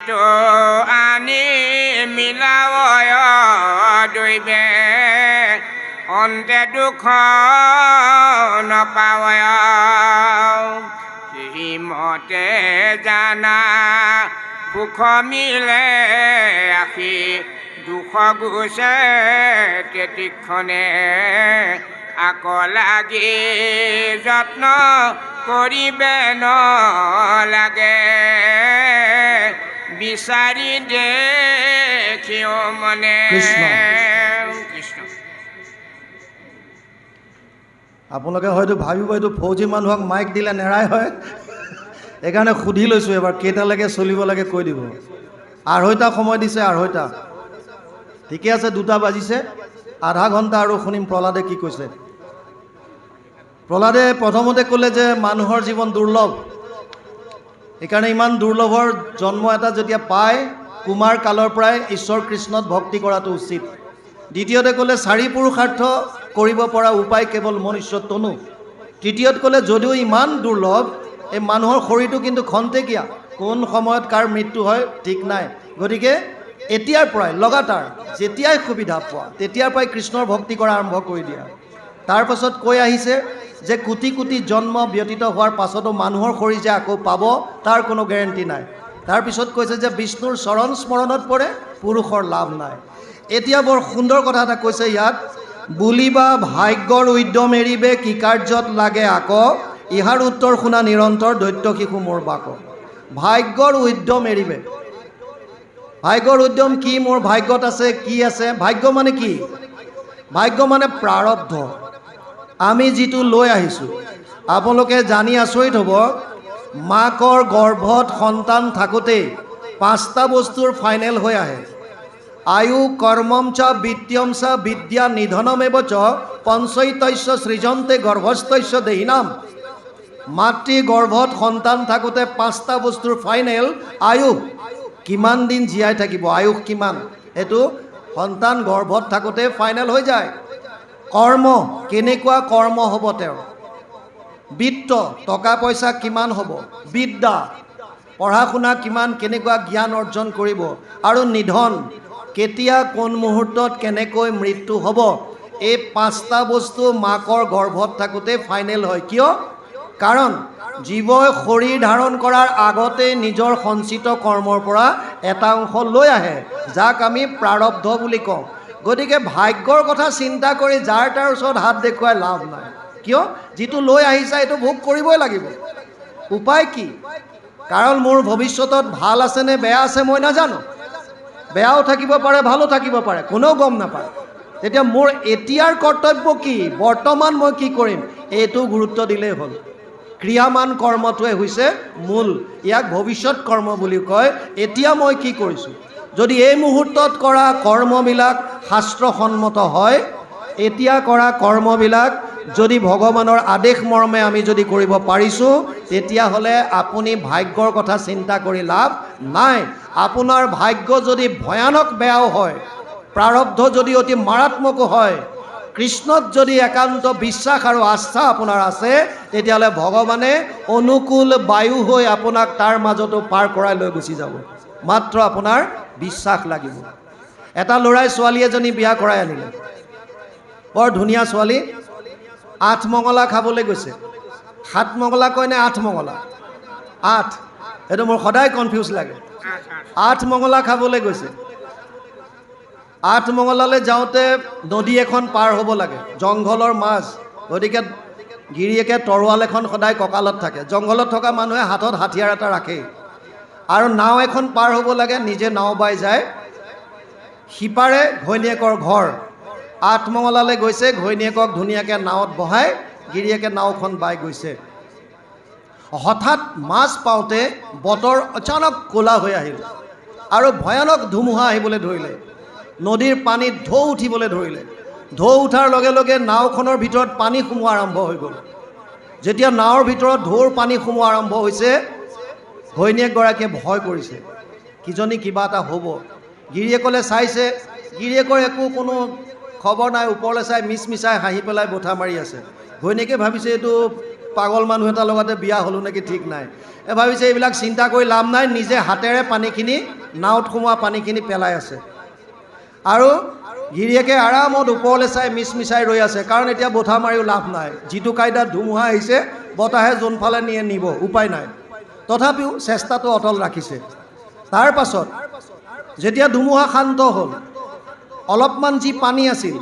তো আনি মিলাবয় দৈবে অন্তে দুখ নপাবয় মতে জানা সুখ মিলে আখি দুখ গুছে তেতিক্ষণে আক লাগি যত্ন কৰিবে নলাগে বিচাৰি দেখিও মনে কৃষ্ণ। আপোনালোকে হয়তো ভাবিব এইটো ফৌজি মানুহক মাইক দিলে নেৰাই হয়, সেইকাৰণে সুধি লৈছোঁ এবাৰ কেইটালৈকে চলিব লাগে কৈ দিব। 2:30 সময় দিছে, 2:30। ঠিকে আছে, 2টা বাজিছে, আধা ঘণ্টা আৰু শুনিম প্ৰহ্লাদে কি কৈছে। প্ৰহ্লাদে প্ৰথমতে ক'লে যে মানুহৰ জীৱন দুৰ্লভ, সেইকাৰণে ইমান দুৰ্লভৰ জন্ম এটা যেতিয়া পায় কুমাৰ কালৰ পৰাই ঈশ্বৰ কৃষ্ণত ভক্তি কৰাটো উচিত। দ্বিতীয়তে ক'লে 4 পুৰুষাৰ্থ কৰিব পৰা উপায় কেৱল মনুষ্য তনু। তৃতীয়ত ক'লে যদিও ইমান দুৰ্লভ, এই মানুহৰ শৰীৰটো কিন্তু খন্তেকীয়া, কোন সময়ত কাৰ মৃত্যু হয় ঠিক নাই। গতিকে এতিয়াৰ পৰাই লগাতাৰ যেতিয়াই সুবিধা পোৱা তেতিয়াৰ পৰাই কৃষ্ণৰ ভক্তি কৰা আৰম্ভ কৰি দিয়া। তাৰপাছত কৈ আহিছে যে কোটি কোটি জন্ম ব্যতীত হোৱাৰ পাছতো মানুহৰ শৰীৰ যে আকৌ পাব তাৰ কোনো গেৰেণ্টি নাই। তাৰপিছত কৈছে যে বিষ্ণুৰ চৰণ স্মৰণত পৰে পুৰুষৰ লাভ নাই। এতিয়া বৰ সুন্দৰ কথা এটা কৈছে ইয়াত, বুলিবা ভাগ্যৰ উদ্যম এৰিবে কি কাৰ্যত লাগে আক, ইহাৰ উত্তৰ শুনা নিৰন্তৰ দৈত্য শিশু মোৰ বাক। ভাগ্যৰ উদ্যম এৰিবে, ভাগ্যৰ উদ্যম কি, মোৰ ভাগ্যত আছে কি আছে। ভাগ্য মানে কি? ভাগ্য মানে প্ৰাৰব্ধ। আমি যিটো লৈ আহিছোঁ, আপোনালোকে জানি আচৰিত হ'ব, মাকৰ গৰ্ভত সন্তান থাকোঁতেই 5টা বস্তুৰ ফাইনেল হৈ আহে। আয়ু কৰ্মম চ বিত্তম চ বিদ্যা নিধনমেব চ পঞ্চৈতস্য সৃজন্তে গৰ্ভস্থস্য দেহিনাম। মাতৃ গৰ্ভত সন্তান থাকোঁতে 5টা বস্তুৰ ফাইনেল। আয়ুস, কিমান দিন জীয়াই থাকিব, আয়ুস কিমান, এইটো সন্তান গৰ্ভত থাকোঁতে ফাইনেল হৈ যায়। কৰ্ম, কেনেকুৱা কৰ্ম হ'ব তেওঁৰ। বিত্ত, টকা পইচা কিমান হ'ব। বিদ্যা, পঢ়া শুনা কিমান, কেনেকুৱা জ্ঞান অৰ্জন কৰিব। আৰু নিধন, কেতিয়া কোন মুহূৰ্তত কেনেকৈ মৃত্যু হ'ব। এই 5টা বস্তু মাকৰ গৰ্ভত থাকোঁতে ফাইনেল হয়। কিয়? কাৰণ জীৱই শৰীৰ ধাৰণ কৰাৰ আগতেই নিজৰ সঞ্চিত কৰ্মৰ পৰা এটা অংশ লৈ আহে, যাক আমি প্ৰাৰব্ধ বুলি কওঁ। গতিকে ভাগ্যৰ কথা চিন্তা কৰি যাৰ তাৰ ওচৰত হাত দেখুৱাই লাভ নাই। কিয়? যিটো লৈ আহিছা এইটো ভোগ কৰিবই লাগিব। উপায় কি? কাৰণ মোৰ ভৱিষ্যতত ভাল আছে নে বেয়া আছে মই নাজানো। বেয়াও থাকিব পাৰে, ভালো থাকিব পাৰে, কোনেও গম নাপায়। তেতিয়া মোৰ এতিয়াৰ কৰ্তব্য কি, বৰ্তমান মই কি কৰিম, এইটো গুৰুত্ব দিলেই হ'ল। ক্ৰিয়ামান কৰ্মটোৱে হৈছে মূল, ইয়াক ভৱিষ্যত কৰ্ম বুলি কয়। এতিয়া মই কি কৰিছোঁ, যদি এই মুহূৰ্তত কৰা কৰ্মবিলাক শাস্ত্ৰসন্মত হয়, এতিয়া কৰা কৰ্মবিলাক যদি ভগৱানৰ আদেশ মৰ্মে আমি যদি কৰিব পাৰিছোঁ, তেতিয়াহ'লে আপুনি ভাগ্যৰ কথা চিন্তা কৰি লাভ নাই। আপোনাৰ ভাগ্য যদি ভয়ানক বেয়াও হয়, প্ৰাৰব্ধ যদি অতি মাৰাত্মকো হয়, কৃষ্ণত যদি একান্ত বিশ্বাস আৰু আস্থা আপোনাৰ আছে, তেতিয়াহ'লে ভগৱানে অনুকূল বায়ু হৈ আপোনাক তাৰ মাজতো পাৰ কৰাই লৈ গুচি যাব। মাত্ৰ আপোনাৰ বিশ্বাস লাগিব। এটা ল'ৰাই ছোৱালী এজনী বিয়া কৰাই আনিলে, বৰ ধুনীয়া ছোৱালী। 8 মঙলা খাবলৈ গৈছে। 7 মঙলা কয় নে 8 মঙলা? 8, এইটো মোৰ সদায় কনফিউজ লাগে। 8 মঙলা খাবলৈ গৈছে। 8 মঙলালৈ যাওঁতে নদী এখন পাৰ হ'ব লাগে, জংঘলৰ মাছ। গতিকে গিৰিয়েকে তৰোৱাল এখন সদায় কঁকালত থাকে। জংঘলত থকা মানুহে হাতত হাথিয়াৰ এটা ৰাখেই। আৰু নাও এখন পাৰ হ'ব লাগে, নিজে নাও বাই যায়। সিপাৰে ঘৈণীয়েকৰ ঘৰ। 8 মঙলালৈ গৈছে, ঘৈণীয়েকক ধুনীয়াকৈ নাৱত বহাই গিৰিয়েকে নাওখন বাই গৈছে। হঠাৎ মাছ পাওঁতে বতৰ অচানক ক'লা হৈ আহিল আৰু ভয়ানক ধুমুহা আহিবলৈ ধৰিলে। নদীৰ পানীত ঢৌ উঠিবলৈ ধৰিলে। ঢৌ উঠাৰ লগে লগে নাওখনৰ ভিতৰত পানী সোমোৱা আৰম্ভ হৈ গ'ল। যেতিয়া নাৱৰ ভিতৰত ঢৌৰ পানী সোমোৱা আৰম্ভ হৈছে, ঘৈণীয়েকগৰাকীয়ে ভয় কৰিছে, কিজনী কিবা এটা হ'ব। গিৰিয়েকলৈ চাইছে, গিৰিয়েকৰ একো কোনো খবৰ নাই। ওপৰলৈ চাই মিচমিচাই হাঁহি পেলাই বঠা মাৰি আছে। ঘৈণীয়েকে ভাবিছে এইটো পাগল মানুহ এটাৰ লগতে বিয়া হ'লোঁ নেকি ঠিক নাই। ভাবিছে এইবিলাক চিন্তা কৰি লাভ নাই, নিজে হাতেৰে পানীখিনি নাৱত সোমোৱা পানীখিনি পেলাই আছে। আৰু গিৰিয়েকে আৰামত ওপৰলৈ চাই মিচাই ৰৈ আছে, কাৰণ এতিয়া বঠা মাৰিও লাভ নাই। যিটো কাইদাত ধুমুহা আহিছে, বতাহে যোনফালে নিয়ে নিব, উপায় নাই। তথাপিও চেষ্টাটো অটল ৰাখিছে। তাৰ পাছত যেতিয়া ধুমুহা শান্ত হ'ল, অলপমান যি পানী আছিল,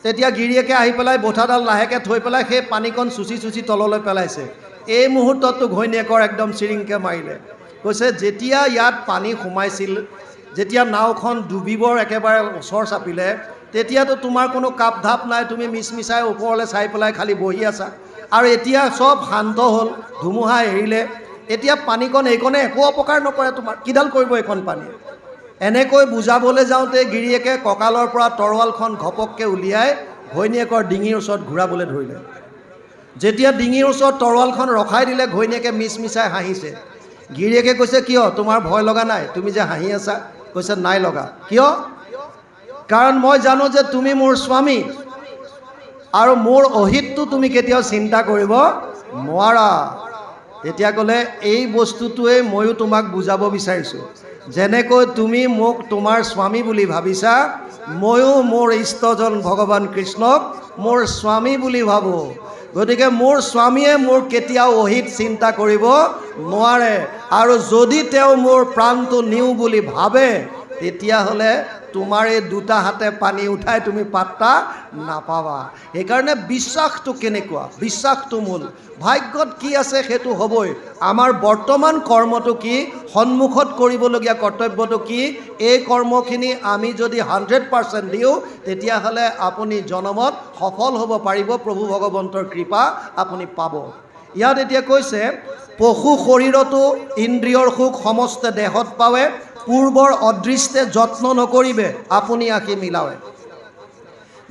তেতিয়া গিৰিয়েকে আহি পেলাই বঠাডাল লাহেকৈ থৈ পেলাই সেই পানীকণ চুচি তললৈ পেলাইছে। এই মুহূৰ্ততটো ঘৈণীয়েকৰ একদম চিৰিংকৈ মাৰিলে। কৈছে যেতিয়া ইয়াত পানী সোমাইছিল, যেতিয়া নাওখন ডুবিবৰ একেবাৰে ওচৰ চাপিলে, তেতিয়াতো তোমাৰ কোনো কাপ ধাপ নাই, তুমি মিচাই ওপৰলৈ চাই পেলাই খালি বহি আছা। আৰু এতিয়া চব শান্ত হ'ল, ধুমুহা এৰিলে, এতিয়া পানীকণ এইকণে একো অপকাৰ নকৰে তোমাৰ, কিডাল কৰিব এইকণ পানী। এনেকৈ বুজাবলৈ যাওঁতে গিৰিয়েকে কঁকালৰ পৰা তৰোৱালখন ঘপককৈ উলিয়াই ঘৈণীয়েকৰ ডিঙিৰ ওচৰত ঘূৰাবলৈ ধৰিলে। যেতিয়া ডিঙিৰ ওচৰত তৰোৱালখন ৰখাই দিলে, ঘৈণীয়েকে মিচাই হাঁহিছে। গিৰিয়েকে কৈছে কিয়, তোমাৰ ভয় লগা নাই, তুমি যে হাঁহি আছা? কৈছে নাই লগা। কিয়? কাৰণ মই জানো যে তুমি মোৰ স্বামী, আৰু মোৰ অহিতটো তুমি কেতিয়াও চিন্তা কৰিব নোৱাৰা। তেতিয়া ক'লে এই বস্তুটোৱে ময়ো তোমাক বুজাব বিচাৰিছোঁ, যেনেকৈ তুমি মোক তোমাৰ স্বামী বুলি ভাবিছা, ময়ো মোৰ ইষ্টজন ভগৱান কৃষ্ণক মোৰ স্বামী বুলি ভাবোঁ। গতিকে মোৰ স্বামীয়ে মোৰ কেতিয়াও অহিত চিন্তা কৰিব নোৱাৰে, আৰু যদি তেওঁ মোৰ প্ৰাণটো নিওঁ বুলি ভাবে, তেতিয়াহ'লে তোমাৰ এই দুটা হাতে পানী উঠাই তুমি পাত্তা নাপাবা। সেইকাৰণে বিশ্বাসটো কেনেকুৱা, বিশ্বাসটো মূল। ভাগ্যত কি আছে সেইটো হ'বই। আমাৰ বৰ্তমান কৰ্মটো কি, সন্মুখত কৰিবলগীয়া কৰ্তব্যটো কি, এই কৰ্মখিনি আমি যদি 100% দিওঁ, তেতিয়াহ'লে আপুনি জনমত সফল হ'ব পাৰিব। প্ৰভু ভগৱন্তৰ কৃপা আপুনি পাব। ইয়াত এতিয়া কৈছে পশু শৰীৰতো ইন্দ্ৰিয়ৰ সুখ সমস্ত দেহত পাৱে, পূৰ্বৰ অদৃষ্টে যত্ন নকৰিবে আপুনি আঁকি মিলাৱে।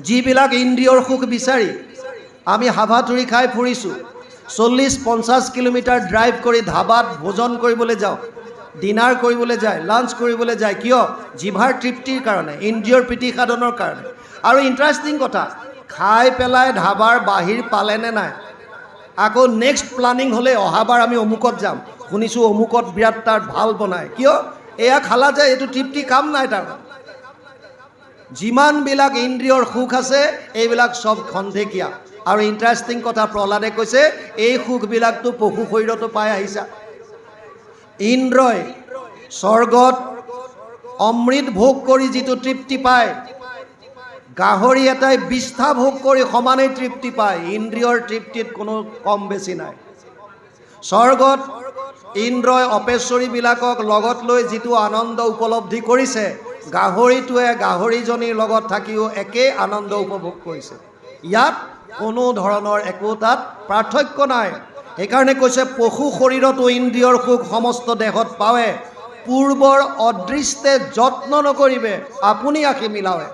যিবিলাক ইন্দ্ৰিয়ৰ সুখ বিচাৰি আমি হাবাথুৰি খাই ফুৰিছোঁ, 40-50 কিলোমিটাৰ ড্ৰাইভ কৰি ধাবাত ভোজন কৰিবলৈ যাওঁ, ডিনাৰ কৰিবলৈ যায়, লাঞ্চ কৰিবলৈ যায়, কিয়? জিভাৰ তৃপ্তিৰ কাৰণে, ইন্দ্ৰিয়ৰ প্ৰীতি সাধনৰ কাৰণে। আৰু ইণ্টাৰেষ্টিং কথা, খাই পেলাই ধাবাৰ বাহিৰ পালেনে নাই, আকৌ নেক্সট প্লানিং হ'লে অহাবাৰ আমি অমুকত যাম, শুনিছোঁ অমুকত বিৰাট তাত ভাল বনায়, কিয়? এয়া খালা যে এইটো তৃপ্তি কাম নাই তাৰ। যিমানবিলাক ইন্দ্ৰিয়ৰ সুখ আছে এইবিলাক চব খন্তেকীয়া। আৰু ইণ্টাৰেষ্টিং কথা প্ৰহ্লাদে কৈছে এই সুখবিলাকতো পশু শৰীৰতো পাই আহিছা। ইন্দ্ৰই স্বৰ্গত অমৃত ভোগ কৰি যিটো তৃপ্তি পায়, গাহৰি এটাই বিষ্ঠা ভোগ কৰি সমানেই তৃপ্তি পায়। ইন্দ্ৰিয়ৰ তৃপ্তিত কোনো কম বেছি নাই। স্বৰ্গত ইন্দ্ৰই অপেশ্বৰীবিলাকক লগত লৈ যিটো আনন্দ উপলব্ধি কৰিছে, গাহৰিটোৱে গাহৰিজনীৰ লগত থাকিও একেই আনন্দ উপভোগ কৰিছে। ইয়াত কোনো ধৰণৰ একো তাত পাৰ্থক্য নাই। সেইকাৰণে কৈছে পশু শৰীৰতো ইন্দ্ৰিয়ৰ সুখ সমস্ত দেহত পাৱে, পূৰ্বৰ অদৃষ্টে যত্ন নকৰিবে আপুনি আঁকি মিলাৱে।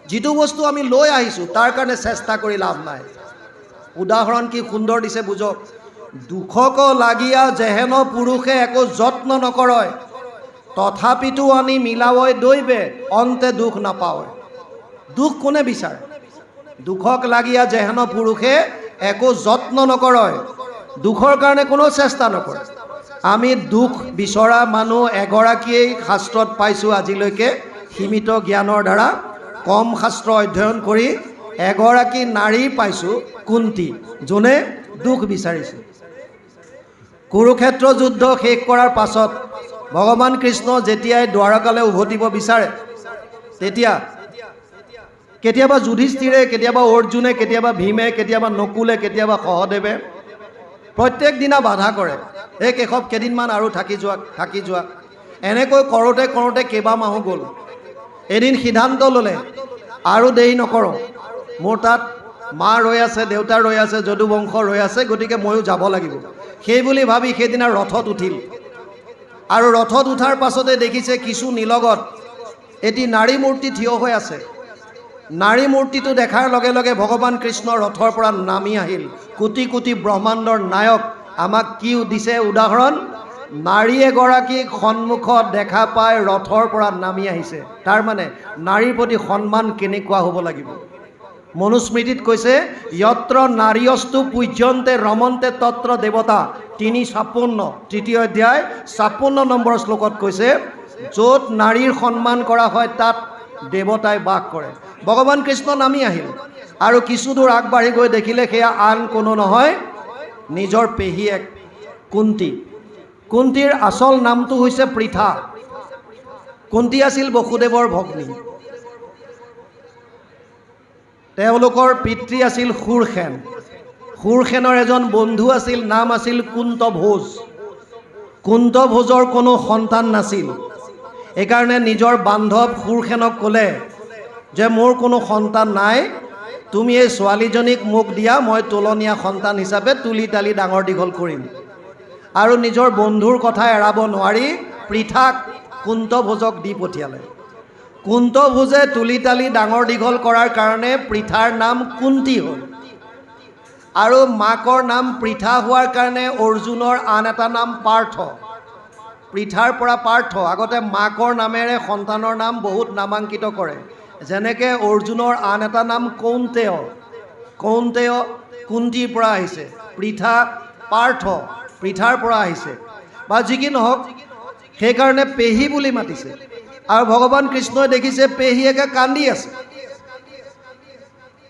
যিটো বস্তু আমি লৈ আহিছোঁ তাৰ কাৰণে চেষ্টা কৰি লাভ নাই। উদাহৰণ কি সুন্দৰ দিছে বুজক। দুখক লাগিয়া যেহেন পুৰুষে একো যত্ন নকৰয়, তথাপিতো আনি মিলাৱই দৈবে অন্তে দুখ নাপাৱয়। দুখ কোনে বিচাৰে? দুখক লাগিয়া যেহেন পুৰুষে একো যত্ন নকৰয়, দুখৰ কাৰণে কোনো চেষ্টা নকৰে। আমি দুখ বিচৰা মানুহ এগৰাকীয়েই শাস্ত্ৰত পাইছোঁ আজিলৈকে, সীমিত জ্ঞানৰ দ্বাৰা কম শাস্ত্ৰ অধ্যয়ন কৰি এগৰাকী নাৰী পাইছোঁ, কুন্তি, যোনে দুখ বিচাৰিছে। কুৰুক্ষেত্ৰ যুদ্ধ শেষ কৰাৰ পাছত ভগৱান কৃষ্ণ যেতিয়াই দ্বাৰকালৈ উভতিব বিচাৰে, তেতিয়া কেতিয়াবা যুধিষ্ঠিৰে, কেতিয়াবা অৰ্জুনে, কেতিয়াবা ভীমে, কেতিয়াবা নকুলে, কেতিয়াবা সহদেৱে প্ৰত্যেক দিনা বাধা কৰে, এই কেশৱ কেইদিনমান আৰু থাকি যোৱা। এনেকৈ কৰোঁতে কেইবা মাহো গ'ল। এদিন সিদ্ধান্ত ল'লে আৰু দেৰি নকৰোঁ, মোৰ তাত মা ৰৈ আছে, দেউতা ৰৈ আছে, যদুবংশ ৰৈ আছে, গতিকে ময়ো যাব লাগিব। সেই বুলি ভাবি সেইদিনা ৰথত উঠিল। আৰু ৰথত উঠাৰ পাছতে দেখিছে কিছু নিলগত এটি নাৰী মূৰ্তি থিয় হৈ আছে। নাৰী মূৰ্তিটো দেখাৰ লগে লগে ভগৱান কৃষ্ণ ৰথৰ পৰা নামি আহিল। কোটি কোটি ব্ৰহ্মাণ্ডৰ নায়ক আমাক কি দিছে উদাহৰণ? নাৰী এগৰাকীক সন্মুখত দেখা পাই ৰথৰ পৰা নামি আহিছে। তাৰ মানে নাৰীৰ প্ৰতি সন্মান কেনেকুৱা হ'ব লাগিব। মনুস্মৃতিত কৈছে যত্ৰ নাৰীয়স্তু পূজ্যন্তে ৰমন্তে তত্ৰ দেৱতা 3:56 তৃতীয় অধ্যায় 56 নম্বৰ শ্লোকত কৈছে য'ত নাৰীৰ সন্মান কৰা হয় তাত দেৱতাই বাস কৰে। ভগৱান কৃষ্ণ নামি আহিল আৰু কিছু দূৰ আগবাঢ়ি গৈ দেখিলে সেয়া আন কোনো নহয় নিজৰ পেহীয়েক কুন্তি। কুন্তিৰ আচল নামটো হৈছে পৃথা। কুন্তি আছিল বসুদেৱৰ ভগ্নী। তেওঁলোকৰ পিতৃ আছিল শূৰসেন। শূৰসেনৰ এজন বন্ধু আছিল, নাম আছিল কুন্তভোজ। কুন্তভোজৰ কোনো সন্তান নাছিল। এইকাৰণে নিজৰ বান্ধৱ শূৰসেনক ক'লে যে মোৰ কোনো সন্তান নাই, তুমি এই ছোৱালীজনীক মোক দিয়া, মই তোলনীয়া সন্তান হিচাপে তুলি তালি ডাঙৰ দীঘল কৰিম। আৰু নিজৰ বন্ধুৰ কথা এৰাব নোৱাৰি পৃথাক কুন্তভোজক দি পঠিয়ালে। কুন্তভোজে তুলি তালি ডাঙৰ দীঘল কৰাৰ কাৰণে পৃথাৰ নাম কুন্তি হ'ল। আৰু মাকৰ নাম পৃথা হোৱাৰ কাৰণে অৰ্জুনৰ আন এটা নাম পাৰ্থ। পৃথাৰ পৰা পাৰ্থ। আগতে মাকৰ নামেৰে সন্তানৰ নাম বহুত নামাংকিত কৰে, যেনেকৈ অৰ্জুনৰ আন এটা নাম কৌন্তেয়। কৌন্তেয় কুন্তিৰ পৰা আহিছে, পৃথা পাৰ্থ পৃথাৰ পৰা আহিছে, বা যি কি নহওক সেইকাৰণে পেহী বুলি মাতিছে। আৰু ভগৱান কৃষ্ণই দেখিছে পেহীয়েকে কান্দি আছে।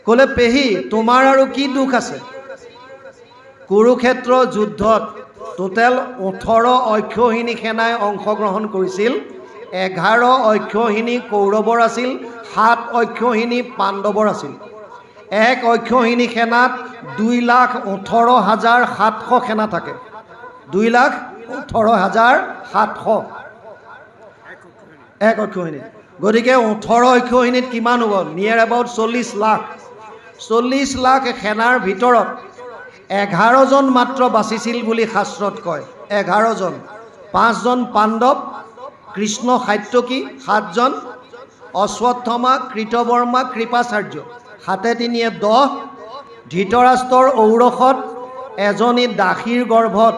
ক'লে পেহী তোমাৰ আৰু কি দুখ আছে? কুৰুক্ষেত্ৰ যুদ্ধত টোটেল 18 অক্ষৌহিণী সেনাই অংশগ্ৰহণ কৰিছিল। 11 অক্ষৌহিণী কৌৰৱৰ আছিল, 7 অক্ষৌহিণী পাণ্ডৱৰ আছিল। এক অক্ষৌহিণী সেনাত 2,18,700 সেনা থাকে। 2,18,700 এক অক্ষৌহিণীত। গতিকে 18 অক্ষৌহিণীত কিমান হ'ব? Near about 40 lakh. 40 লাখ সেনাৰ ভিতৰত 11 জন মাত্ৰ বাচিছিল বুলি শাস্ত্ৰত কয়। 11 জন। 5 জন পাণ্ডৱ, কৃষ্ণ সাত্যকী, 7 জন অশ্বত্থমা, কৃতবৰ্মা, কৃপাচাৰ্য, 7-3 10। ধৃতৰাষ্ট্ৰৰ ঔৰসত এজনী দাসীৰ গৰ্ভত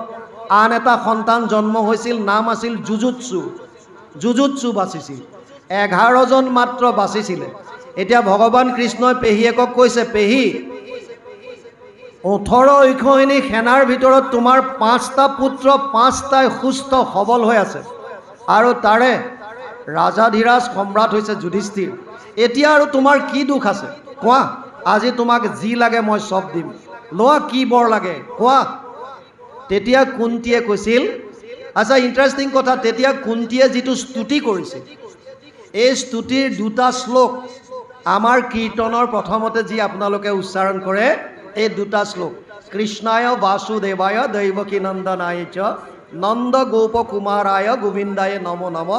আন এটা সন্তান জন্ম হৈছিল, নাম আছিল যুযুৎসু। যুযুৎসু বাচিছিল। 11 জন মাত্ৰ বাচিছিলে। এতিয়া ভগৱান কৃষ্ণই পেহীয়েকক কৈছে পেহী 18 অক্ষৌহিণী সেনাৰ ভিতৰত তোমাৰ 5টা পুত্ৰ, 5টাই সুস্থ সবল হৈ আছে, আৰু তাৰে ৰাজাধিৰাজ সম্ৰাট হৈছে যুধিষ্ঠিৰ। এতিয়া আৰু তোমাৰ কি দুখ আছে কোৱা? আজি তোমাক যি লাগে মই চব দিম, লোৱা কি বৰ লাগে কোৱা। তেতিয়া কুন্তিয়ে কৈছিল, আচ্ছা ইণ্টাৰেষ্টিং কথা, তেতিয়া কুন্তিয়ে যিটো স্তুতি কৰিছিল এই স্তুতিৰ 2টা শ্লোক আমাৰ কীৰ্তনৰ প্ৰথমতে যি আপোনালোকে উচ্চাৰণ কৰে এই 2টা শ্লোক, কৃষ্ণায় বাসুদেৱায় দৈৱকী নন্দনায় চ নন্দ গোপ কুমাৰায় গোবিন্দায় নমো নম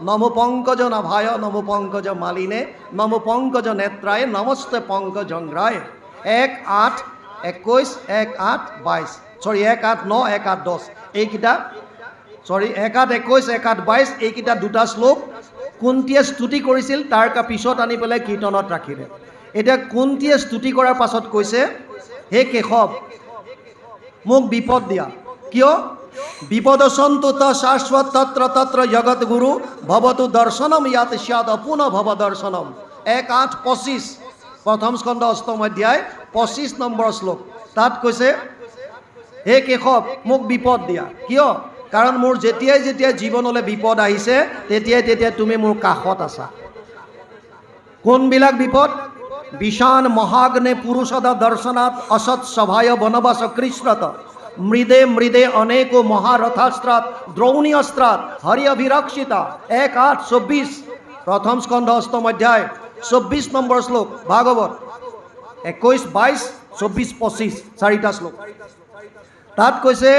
নমো পঙ্কজ নভায় নমো পঙ্কজ মালিনে নমো পঙ্কজ নেত্ৰায় নমস্তে পঙ্কজংগ্ৰায়। 1:8:21, 1:8:22, সৰি 1:8:9, 1:8:10 এইকেইটা, সৰি 1:8:21, 1:8:22 এইকেইটা 2টা শ্লোক কুন্তিয়ে স্তুতি কৰিছিল। তাৰ পিছত আনি পেলাই কীৰ্তনত ৰাখিলে। এতিয়া কুন্তিয়ে স্তুতি কৰাৰ পাছত কৈছে, হে কেশৱ মোক বিপদ দিয়া। কিয়? বিপদসন্তু ত শাশ্বত তত্ৰ তত্ৰ জগত গুৰু ভৱতু দৰ্শনম ইয়াত স্যাদ অপুন ভৱ দৰ্শনম। 1:8:25 প্ৰথম স্কন্ধ 8ম অধ্যায় 25 নম্বৰ শ্লোক। তাত কৈছে হে কেশৱ মোক বিপদ দিয়া। কিয়? কাৰণ মোৰ যেতিয়াই যেতিয়াই জীৱনলৈ বিপদ আহিছে তেতিয়াই তেতিয়াই তুমি মোৰ কাষত আছা। কোনবিলাক বিপদ? বিষান মহাগ্নে পুৰুষদা দৰ্শনাত অসৎ সভায় বনবাস কৃষ্ণত মৃদে মৃদে অনেকো মহারথাস্ত্রাত দ্রৌণী অস্ত্রাত হরি অভিরক্ষিতা। 1:8:24 প্রথম স্কন্ধ 8ম অধ্যায় 24 নম্বৰ শ্লোক ভাগৱত। 21, 22, 24, 25 4টা শ্লোক। তাত কৈছে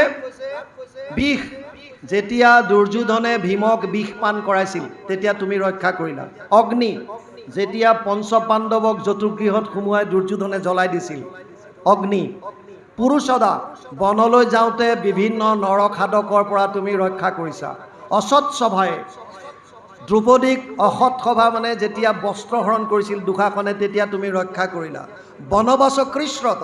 বিষ, যেতিয়া দুৰ্যোধনে ভীমক বিষ পান কৰাইছিল তেতিয়া তুমি ৰক্ষা কৰিলা। অগ্নি, যেতিয়া পঞ্চপাণ্ডৱক জতুগৃহত সোমোৱাই দুৰ্যোধনে জ্বলাই দিছিল, অগ্নি। পুৰুষদা, বনলৈ যাওঁতে বিভিন্ন নৰখাদকৰ পৰা তুমি ৰক্ষা কৰিছা। অসৎ সভাই, দ্ৰৌপদীক অসৎ সভা মানে যেতিয়া বস্ত্ৰহৰণ কৰিছিল দুশাসনে তেতিয়া তুমি ৰক্ষা কৰিলা। বনবাস কৃষ্ণত,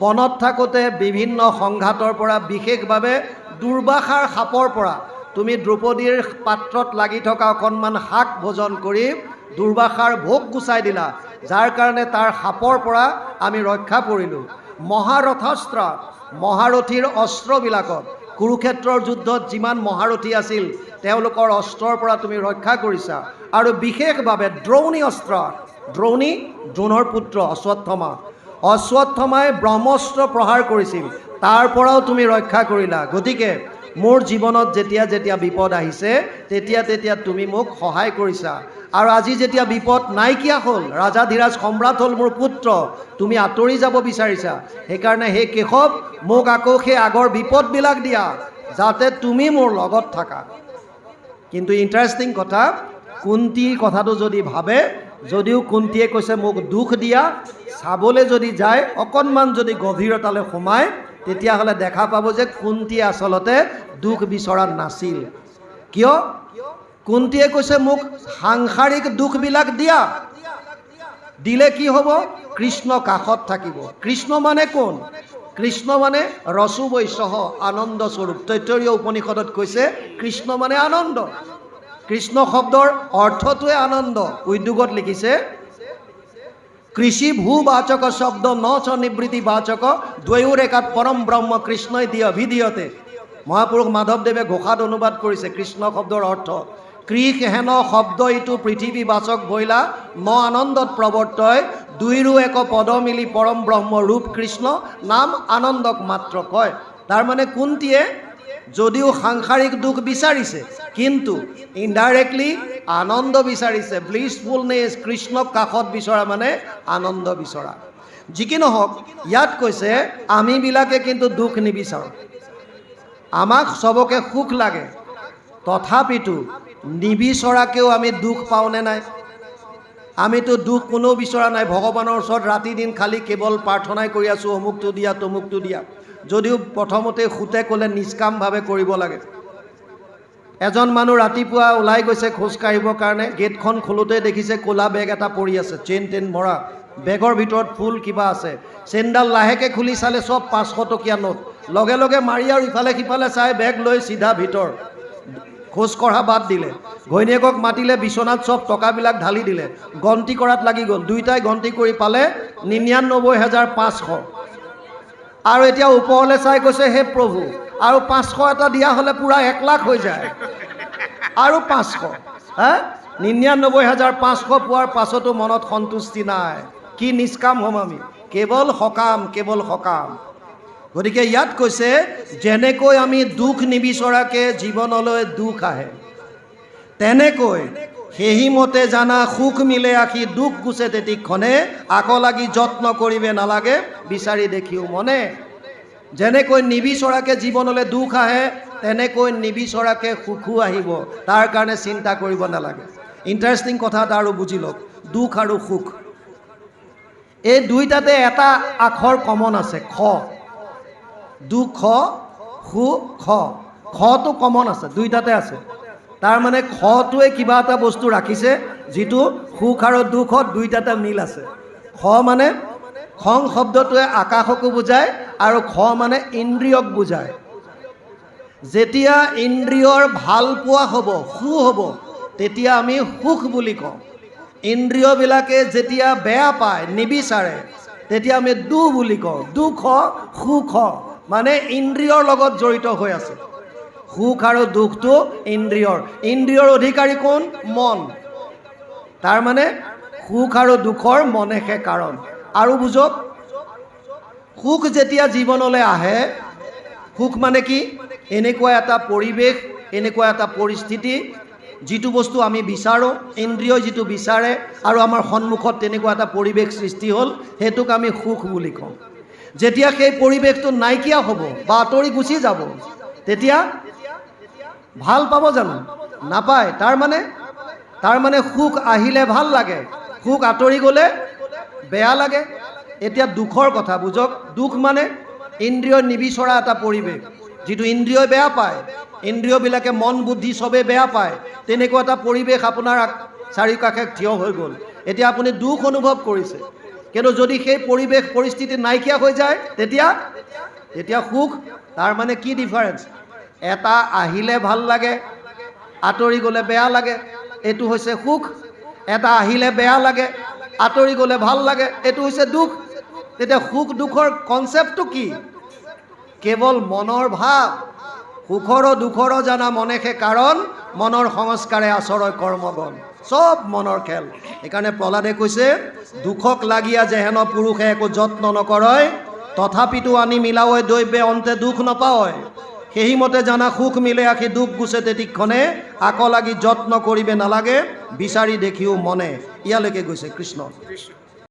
বনত থাকোঁতে বিভিন্ন সংঘাতৰ পৰা বিশেষভাৱে দুৰ্বাসাৰ সাপৰ পৰা তুমি দ্ৰৌপদীৰ পাত্ৰত লাগি থকা অকণমান শাক ভোজন কৰি দুৰ্বাসাৰ ভোগ গুচাই দিলা, যাৰ কাৰণে তাৰ সাপৰ পৰা আমি ৰক্ষা পৰিলোঁ। মহাৰথাস্ত্ৰ, মহাৰথীৰ অস্ত্ৰবিলাকত, কুৰুক্ষেত্ৰৰ যুদ্ধত যিমান মহাৰথী আছিল তেওঁলোকৰ অস্ত্ৰৰ পৰা তুমি ৰক্ষা কৰিছা। আৰু বিশেষভাৱে দ্ৰোণী অস্ত্ৰ, দ্ৰোণী দ্ৰোণৰ পুত্ৰ অশ্বত্থমা, অশ্বত্থমাই ব্ৰহ্মস্ত্ৰ প্ৰহাৰ কৰিছিল, তাৰ পৰাও তুমি ৰক্ষা কৰিলা। গতিকে মোৰ জীৱনত যেতিয়া যেতিয়া বিপদ আহিছে তেতিয়া তেতিয়া তুমি মোক সহায় কৰিছা। আৰু আজি যেতিয়া বিপদ নাইকিয়া হ'ল, ৰাজাধিৰাজ সম্ৰাট হ'ল মোৰ পুত্ৰ, তুমি আঁতৰি যাব বিচাৰিছা। সেইকাৰণে হে কেশৱ, মোক আকৌ সেই আগৰ বিপদবিলাক দিয়া, যাতে তুমি মোৰ লগত থাকা। কিন্তু ইণ্টাৰেষ্টিং কথা, কুন্তীৰ কথাটো যদি ভাবে, যদিও কুন্তীয়ে কৈছে মোক দুখ দিয়া, চাবলৈ যদি যায় অকণমান যদি গভীৰতালৈ সোমায়, তেতিয়াহ'লে দেখা পাব যে কুন্তীয়ে আচলতে দুখ বিচৰা নাছিল। কিয়? কুন্তীয়ে কৈছে মোক সাংসাৰিক দুখবিলাক দিয়া, দিলে কি হ'ব? কৃষ্ণ কাষত থাকিব। কৃষ্ণ মানে কোন? কৃষ্ণ মানে ৰসু বৈশ্যহ, আনন্দ স্বৰূপ। তৈত্তৰীয় উপনিষদত কৈছে কৃষ্ণ মানে আনন্দ। কৃষ্ণ শব্দৰ অৰ্থটোৱে আনন্দ। উদ্যোগত লিখিছে কৃষি ভূবাচক শব্দ ন চ নিবৃত্তি বাচক দ্বয়োৰ একাত পৰম ব্ৰহ্ম কৃষ্ণই দিয়ে অভিধীয়তে। মহাপুৰুষ মাধৱদেৱে ঘোষাত অনুবাদ কৰিছে কৃষ্ণ শব্দৰ অৰ্থ কৃষ হেন শব্দ ইটো পৃথিৱী বাচক বইলা ন আনন্দত প্ৰৱৰ্তয়, দুইৰো এক পদ মিলি পৰম ব্ৰহ্ম ৰূপ কৃষ্ণ, নাম আনন্দক মাত্ৰ কয়। তাৰমানে কুন্তীয়ে যদিও সাংসাৰিক দুখ বিচাৰিছে, কিন্তু ইনডাইৰেক্টলি আনন্দ বিচাৰিছে। ব্লিছফুলনেছ, কৃষ্ণক কাষত বিচৰা মানে আনন্দ বিচৰা। যি কি নহওক, ইয়াত কৈছে আমিবিলাকে কিন্তু দুখ নিবিচাৰোঁ, আমাক চবকে সুখ লাগে, তথাপিতো নিবিচৰাকেও আমি দুখ পাওঁনে নাই? আমিতো দুখ কোনেও বিচৰা নাই। ভগৱানৰ ওচৰত ৰাতি দিন খালি কেৱল প্ৰাৰ্থনাই কৰি আছোঁ, অমুকটো দিয়া তমুকটো দিয়া। যদিও প্ৰথমতে সুতে ক'লে নিষ্কামভাৱে কৰিব লাগে। এজন মানুহ ৰাতিপুৱা ওলাই গৈছে খোজকাঢ়িবৰ কাৰণে, গেটখন খোলোতে দেখিছে ক'লা বেগ এটা পৰি আছে, চেইন টেইন মৰা, বেগৰ ভিতৰত ফুল কিবা আছে। চেইনডাল লাহেকৈ খুলি চালে চব 500 টকীয়া নোট। লগে লগে মাৰি আৰু ইফালে সিফালে চাই বেগ লৈ চিধা ভিতৰ, খোজ কঢ়া বাদ দিলে। ঘৈণীয়েকক মাতিলে, বিচনাত চব টকাবিলাক ঢালি দিলে, গন্তি কৰাত লাগি গ'ল। দুইটাই গন্তি কৰি পালে 99,500। আৰু এতিয়া ওপৰলৈ চাই কৈছে হে প্ৰভু, আৰু 500 এটা দিয়া হ'লে পূৰা 1 লাখ হৈ যায়, আৰু 500, 99,500 পোৱাৰ পাছতো মনত সন্তুষ্টি নাই। কি নিষ্কাম হ'ম আমি? কেৱল সকাম, কেৱল সকাম। গতিকে ইয়াত কৈছে যেনেকৈ আমি দুখ নিবিচৰাকৈ জীৱনলৈ দুখ আহে, তেনেকৈ সেইমতে জানা সুখ মিলে আখি দুখ গুচে তেতিক্ষণে, আকৌ লাগি যত্ন কৰিবে নালাগে বিচাৰি দেখিও মনে। যেনেকৈ নিবিচৰাকৈ জীৱনলৈ দুখ আহে, তেনেকৈ নিবিচৰাকৈ সুখো আহিব, তাৰ কাৰণে চিন্তা কৰিব নালাগে। ইণ্টাৰেষ্টিং কথা এটা আৰু বুজি লওক, দুখ আৰু সুখ এই দুইটাতে এটা আখৰ কমন আছে, খ। দুখ সুখ, খটো কমন আছে, দুইটাতে আছে। তাৰ মানে খটোৱে কিবা এটা বস্তু ৰাখিছে যিটো সুখ আৰু দুখত দুইটাতে মিল আছে। খ মানে খং শব্দটোৱে আকাশকো বুজায়, আৰু খ মানে ইন্দ্ৰিয়ক বুজায়। যেতিয়া ইন্দ্ৰিয়ৰ ভাল পোৱা হ'ব, সু হ'ব, তেতিয়া আমি সুখ বুলি কওঁ। ইন্দ্ৰিয়বিলাকে যেতিয়া বেয়া পায়, নিবিচাৰে, তেতিয়া আমি দু বুলি কওঁ। দুখ সুখ মানে ইন্দ্ৰিয়ৰ লগত জড়িত হৈ আছে। সুখ আৰু দুখটো ইন্দ্ৰিয়ৰ। ইন্দ্ৰিয়ৰ অধিকাৰী কোন? মন। তাৰ মানে সুখ আৰু দুখৰ মনেহে কাৰণ। আৰু বুজক, সুখ যেতিয়া জীৱনলৈ আহে, সুখ মানে কি? এনেকুৱা এটা পৰিৱেশ, এনেকুৱা এটা পৰিস্থিতি, যিটো বস্তু আমি বিচাৰোঁ, ইন্দ্ৰিয়ই যিটো বিচাৰে, আৰু আমাৰ সন্মুখত তেনেকুৱা এটা পৰিৱেশ সৃষ্টি হ'ল, সেইটোক আমি সুখ বুলি কওঁ। যেতিয়া সেই পৰিৱেশটো নাইকিয়া হ'ব বা আঁতৰি গুচি যাব, তেতিয়া ভাল পাব জানো? নাপায়। তাৰ মানে সুখ আহিলে ভাল লাগে, সুখ আঁতৰি গ'লে বেয়া লাগে। এতিয়া দুখৰ কথা বুজক। দুখ মানে ইন্দ্ৰিয় নিবিচৰা এটা পৰিৱেশ, যিটো ইন্দ্ৰিয়ই বেয়া পায়, ইন্দ্ৰিয়বিলাকে মন বুদ্ধি চবেই বেয়া পায়, তেনেকুৱা এটা পৰিৱেশ আপোনাৰ চাৰিওকাষে থিয় হৈ গ'ল। এতিয়া আপুনি দুখ অনুভৱ কৰিছে, কিন্তু যদি সেই পৰিৱেশ পৰিস্থিতি নাইকিয়া হৈ যায়, তেতিয়া সুখ। তাৰ মানে কি ডিফাৰেঞ্চ? এটা আহিলে ভাল লাগে, আঁতৰি গ'লে বেয়া লাগে, এইটো হৈছে সুখ। এটা আহিলে বেয়া লাগে, আঁতৰি গ'লে ভাল লাগে, এইটো হৈছে দুখ। তেতিয়া সুখ দুখৰ কনচেপ্টটো কি? কেৱল মনৰ ভাৱ। সুখৰো দুখৰো জানা মনেহে কাৰণ, মনৰ সংস্কাৰে আচৰয় কৰ্মবন। চব মনৰ খেল। সেইকাৰণে প্ৰহ্লাদে কৈছে, দুখক লাগিয়া যেহেন পুৰুষে একো যত্ন নকৰয়, তথাপিতো আনি মিলাৱই দৈৱে অন্তে দুখ নাপাৱয়। সেই মতে জানা সুখ মিলে আখি দুখ গুছে তেতিক্ষণে, আক লাগি যত্ন কৰিবে নালাগে, বিচাৰি দেখিও মনে। ইয়ালৈকে গৈছে কৃষ্ণ।